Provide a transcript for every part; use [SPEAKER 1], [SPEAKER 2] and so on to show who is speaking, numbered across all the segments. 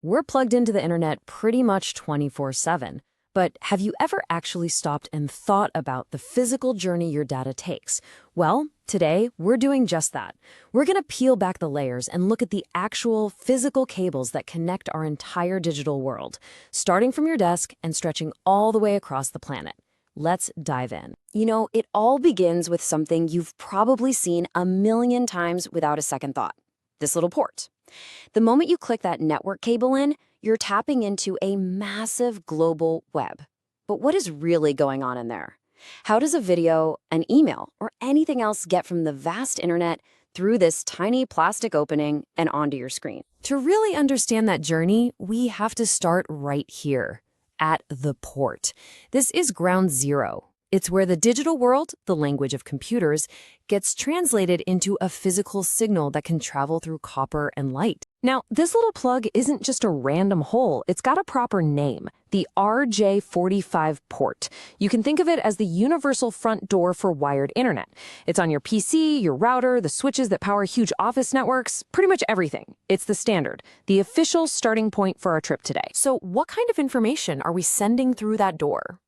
[SPEAKER 1] We're plugged into the internet pretty much 24/7. But have you ever actually stopped and thought about the physical journey your data takes? Well, today we're doing just that. We're going to peel back the layers and look at the actual physical cables that connect our entire digital world, starting from your desk and stretching all the way across the planet. Let's dive in. You know, it all begins with something you've probably seen a million times without a second thought. This little port. The moment you click that network cable in, you're tapping into a massive global web. But what is really going on in there? How does a video, an email, or anything else get from the vast internet through this tiny plastic opening and onto your screen? To really understand that journey, we have to start right here, at the port. This is ground zero. It's where the digital world, the language of computers, gets translated into a physical signal that can travel through copper and light. Now, this little plug isn't just a random hole. It's got a proper name, the RJ45 port. You can think of it as the universal front door for wired internet. It's on your PC, your router, the switches that power huge office networks, pretty much everything. It's the standard, the official starting point for our trip today. So what kind of information are we sending through that door?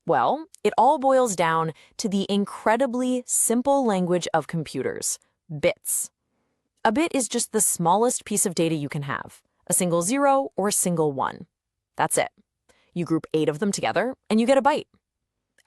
[SPEAKER 1] Well, it all boils down to the incredibly simple language of computers, bits. A bit is just the smallest piece of data you can have, a single zero or a single one. That's it. You group 8 of them together and you get a byte.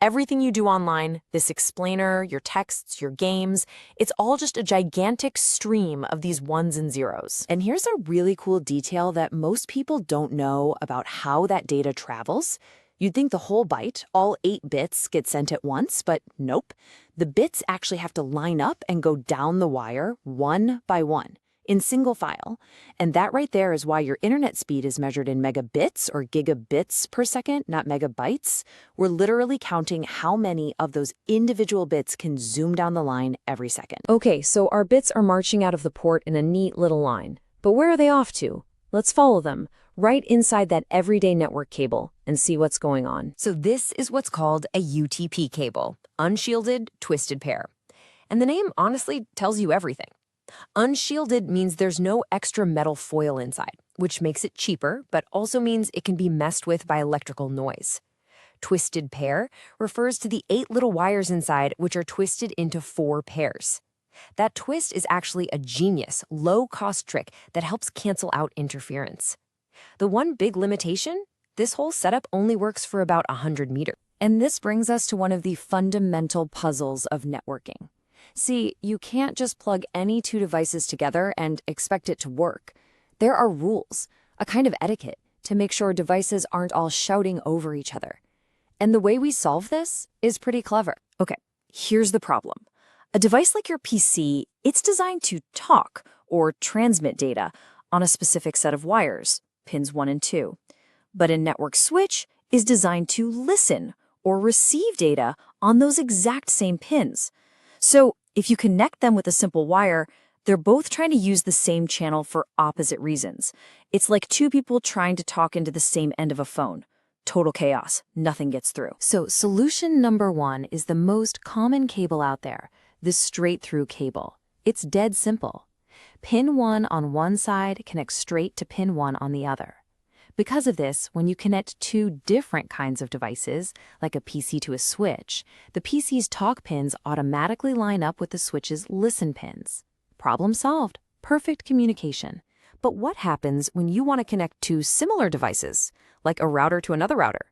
[SPEAKER 1] Everything you do online, this explainer, your texts, your games, it's all just a gigantic stream of these ones and zeros. And here's a really cool detail that most people don't know about how that data travels. You'd think the whole byte, all 8 bits, get sent at once, but nope. The bits actually have to line up and go down the wire one by one in single file. And that right there is why your internet speed is measured in megabits or gigabits per second, not megabytes. We're literally counting how many of those individual bits can zoom down the line every second. Okay, so our bits are marching out of the port in a neat little line. But where are they off to? Let's follow them right inside that everyday network cable and see what's going on. So this is what's called a UTP cable, unshielded twisted pair. And the name honestly tells you everything. Unshielded means there's no extra metal foil inside, which makes it cheaper, but also means it can be messed with by electrical noise. Twisted pair refers to the 8 little wires inside, which are twisted into 4 pairs. That twist is actually a genius, low-cost trick that helps cancel out interference. The one big limitation? This whole setup only works for about 100 meters. And this brings us to one of the fundamental puzzles of networking. See, you can't just plug any 2 devices together and expect it to work. There are rules, a kind of etiquette, to make sure devices aren't all shouting over each other. And the way we solve this is pretty clever. Okay, here's the problem. A device like your PC, it's designed to talk or transmit data on a specific set of wires, pins 1 and 2. But a network switch is designed to listen or receive data on those exact same pins. So if you connect them with a simple wire, they're both trying to use the same channel for opposite reasons. It's like 2 people trying to talk into the same end of a phone. Total chaos. Nothing gets through. So solution number 1 is the most common cable out there, the straight-through cable. It's dead simple. Pin 1 on one side connects straight to pin 1 on the other. Because of this, when you connect 2 different kinds of devices, like a PC to a switch, the PC's talk pins automatically line up with the switch's listen pins. Problem solved. Perfect communication. But what happens when you want to connect 2 similar devices, like a router to another router?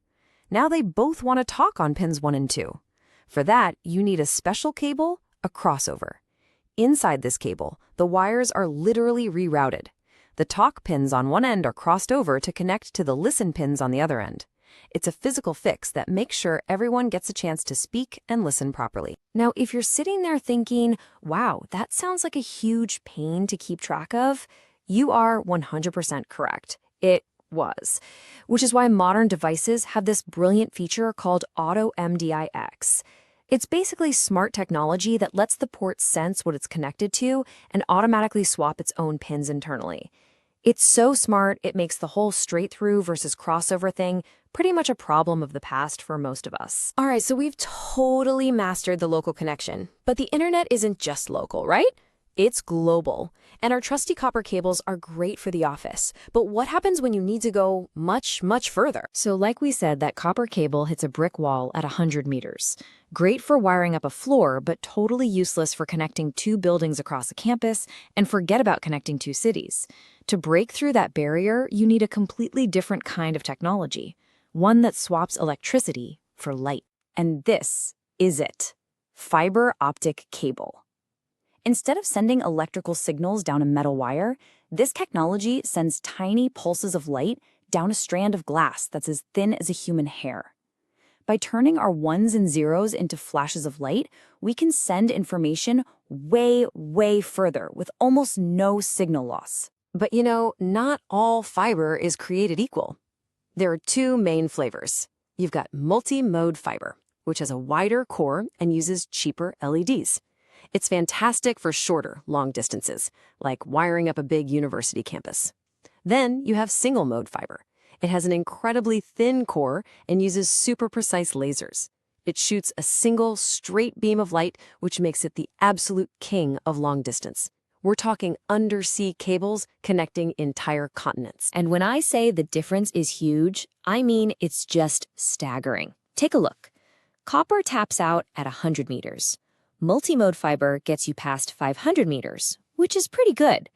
[SPEAKER 1] Now they both want to talk on pins 1 and 2. For that, you need a special cable, a crossover. Inside this cable, the wires are literally rerouted. The talk pins on one end are crossed over to connect to the listen pins on the other end. It's a physical fix that makes sure everyone gets a chance to speak and listen properly. Now, if you're sitting there thinking, wow, that sounds like a huge pain to keep track of, you are 100% correct. It was. Which is why modern devices have this brilliant feature called Auto MDIX. It's basically smart technology that lets the port sense what it's connected to and automatically swap its own pins internally. It's so smart, it makes the whole straight-through versus crossover thing pretty much a problem of the past for most of us. All right, so we've totally mastered the local connection. But the internet isn't just local, right? It's global. And our trusty copper cables are great for the office. But what happens when you need to go much, much further? So like we said, that copper cable hits a brick wall at 100 meters. Great for wiring up a floor, but totally useless for connecting two buildings across a campus, and forget about connecting two cities. To break through that barrier, you need a completely different kind of technology. One that swaps electricity for light. And this is it. Fiber optic cable. Instead of sending electrical signals down a metal wire, this technology sends tiny pulses of light down a strand of glass that's as thin as a human hair. By turning our ones and zeros into flashes of light, we can send information way, way further with almost no signal loss. But you know, not all fiber is created equal. There are two main flavors. You've got multi-mode fiber, which has a wider core and uses cheaper LEDs. It's fantastic for shorter, long distances, like wiring up a big university campus. Then you have single-mode fiber. It has an incredibly thin core and uses super precise lasers. It shoots a single, straight beam of light, which makes it the absolute king of long distance. We're talking undersea cables connecting entire continents. And when I say the difference is huge, I mean it's just staggering. Take a look. Copper taps out at 100 meters. Multi-mode fiber gets you past 500 meters, which is pretty good.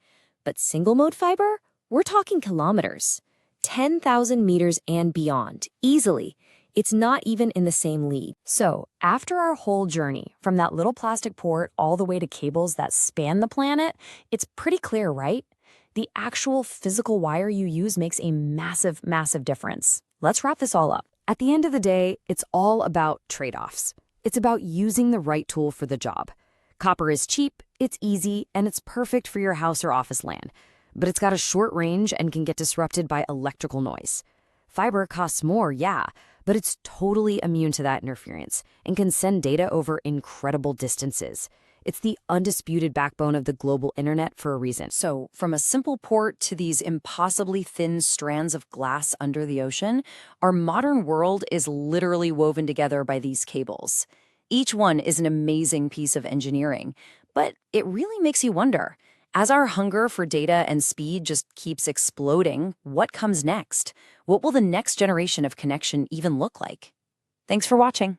[SPEAKER 1] But single-mode fiber? We're talking kilometers. 10,000 meters and beyond, easily. It's not even in the same league. So, after our whole journey, from that little plastic port all the way to cables that span the planet, it's pretty clear, right? The actual physical wire you use makes a massive, massive difference. Let's wrap this all up. At the end of the day, it's all about trade-offs. It's about using the right tool for the job. Copper is cheap, it's easy, and it's perfect for your house or office LAN. But it's got a short range and can get disrupted by electrical noise. Fiber costs more, yeah, but it's totally immune to that interference and can send data over incredible distances. It's the undisputed backbone of the global internet for a reason. So, from a simple port to these impossibly thin strands of glass under the ocean, our modern world is literally woven together by these cables. Each one is an amazing piece of engineering, but it really makes you wonder, as our hunger for data and speed just keeps exploding, what comes next? What will the next generation of connection even look like? Thanks for watching.